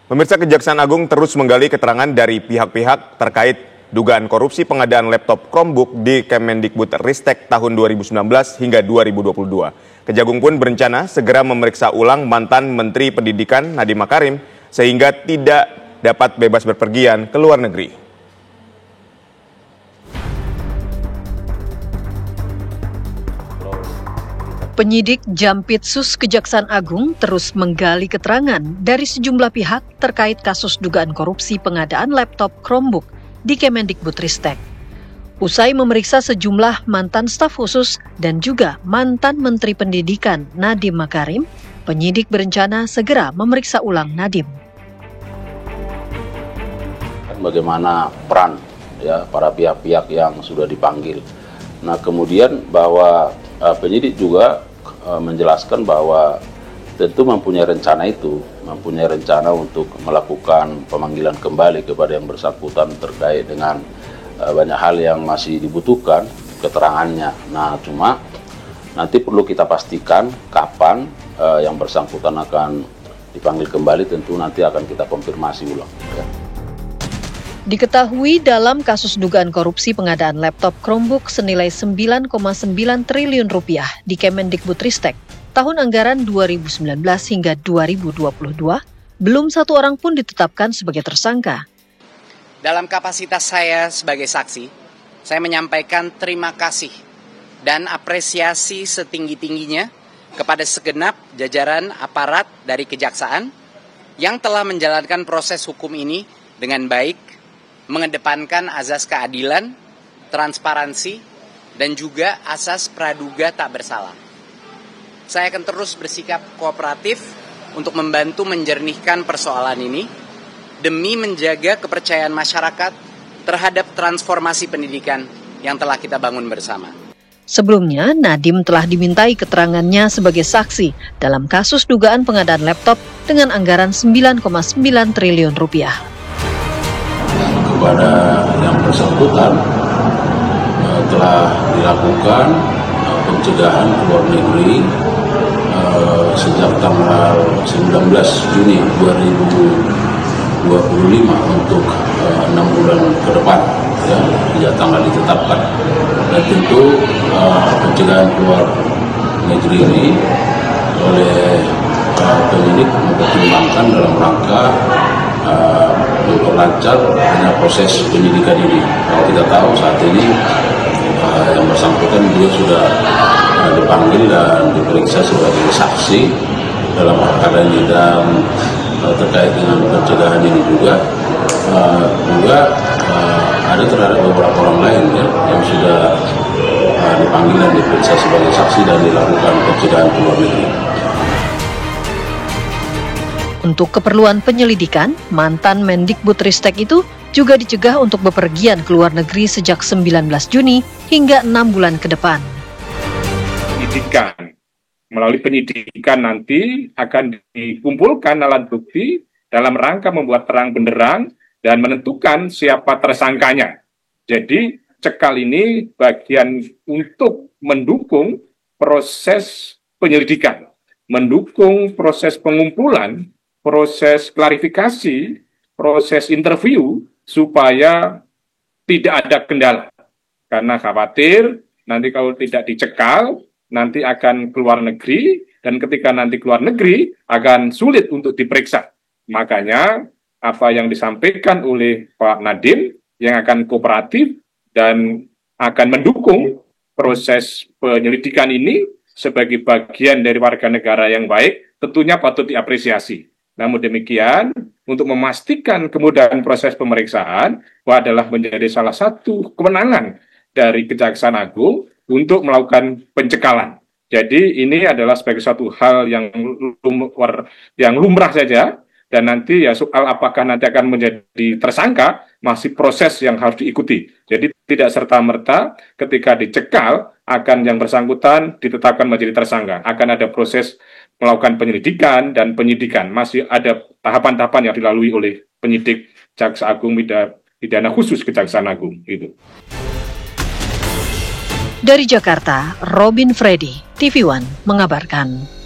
Pemirsa, Kejaksaan Agung terus menggali keterangan dari pihak-pihak terkait dugaan korupsi pengadaan laptop Chromebook di Kemendikbudristek tahun 2019 hingga 2022. Kejagung pun berencana segera memeriksa ulang mantan Menteri Pendidikan Nadiem Makarim sehingga tidak dapat bebas berpergian ke luar negeri. Penyidik Jampitsus Kejaksaan Agung terus menggali keterangan dari sejumlah pihak terkait kasus dugaan korupsi pengadaan laptop Chromebook di Kemendikbudristek. Usai memeriksa sejumlah mantan staf khusus dan juga mantan Menteri Pendidikan Nadiem Makarim, penyidik berencana segera memeriksa ulang Nadiem. Bagaimana peran para pihak-pihak yang sudah dipanggil. Nah, kemudian bahwa penyidik juga menjelaskan bahwa tentu mempunyai rencana untuk melakukan pemanggilan kembali kepada yang bersangkutan terkait dengan banyak hal yang masih dibutuhkan keterangannya. Nah, cuma nanti perlu kita pastikan kapan yang bersangkutan akan dipanggil kembali, tentu nanti akan kita konfirmasi ulang. Diketahui dalam kasus dugaan korupsi pengadaan laptop Chromebook senilai 9,9 triliun rupiah di Kemendikbudristek tahun anggaran 2019 hingga 2022, belum satu orang pun ditetapkan sebagai tersangka. Dalam kapasitas saya sebagai saksi, saya menyampaikan terima kasih dan apresiasi setinggi-tingginya kepada segenap jajaran aparat dari Kejaksaan yang telah menjalankan proses hukum ini dengan baik, mengedepankan azas keadilan, transparansi, dan juga asas praduga tak bersalah. Saya akan terus bersikap kooperatif untuk membantu menjernihkan persoalan ini demi menjaga kepercayaan masyarakat terhadap transformasi pendidikan yang telah kita bangun bersama. Sebelumnya, Nadiem telah dimintai keterangannya sebagai saksi dalam kasus dugaan pengadaan laptop dengan anggaran 9,9 triliun rupiah. Kepada yang bersangkutan telah dilakukan pencegahan ke luar negeri sejak tanggal 19 Juni 2025 untuk 6 bulan ke depan, sejak tanggal ditetapkan. Dan tentu pencegahan keluar negeri ini oleh penyidik mempertimbangkan dalam rangka memperlancar proses penyidikan ini. Kalau kita tahu saat ini yang bersangkutan juga sudah dipanggil dan diperiksa sebagai saksi dalam perkara ini, dan terkait dengan pencegahan ini juga ada terhadap beberapa orang lain yang sudah dipanggil dan diperiksa sebagai saksi dan dilakukan pencegahan ke luar negeri. Untuk keperluan penyelidikan, mantan Mendikbudristek itu juga dicegah untuk bepergian ke luar negeri sejak 19 Juni hingga 6 bulan ke depan. Melalui penyidikan nanti akan dikumpulkan alat bukti dalam rangka membuat terang benderang dan menentukan siapa tersangkanya. Jadi cekal ini bagian untuk mendukung proses penyelidikan, mendukung proses pengumpulan, proses klarifikasi, proses interview, supaya tidak ada kendala. Karena khawatir nanti kalau tidak dicekal, nanti akan keluar negeri, dan ketika nanti keluar negeri akan sulit untuk diperiksa. Makanya apa yang disampaikan oleh Pak Nadiem yang akan kooperatif dan akan mendukung proses penyelidikan ini sebagai bagian dari warga negara yang baik, tentunya patut diapresiasi. Namun demikian, untuk memastikan kemudahan proses pemeriksaan, adalah menjadi salah satu kewenangan dari Kejaksaan Agung untuk melakukan pencekalan. Jadi ini adalah sebagai satu hal yang lumrah saja, dan nanti soal apakah nanti akan menjadi tersangka, masih proses yang harus diikuti. Jadi tidak serta-merta ketika dicekal, akan yang bersangkutan ditetapkan menjadi tersangka. Akan ada proses melakukan penyelidikan dan penyidikan. Masih ada tahapan-tahapan yang dilalui oleh penyidik Jaksa Agung Pidana Khusus Kejaksaan Agung. Gitu. Dari Jakarta, Robin Freddy, TV One mengabarkan.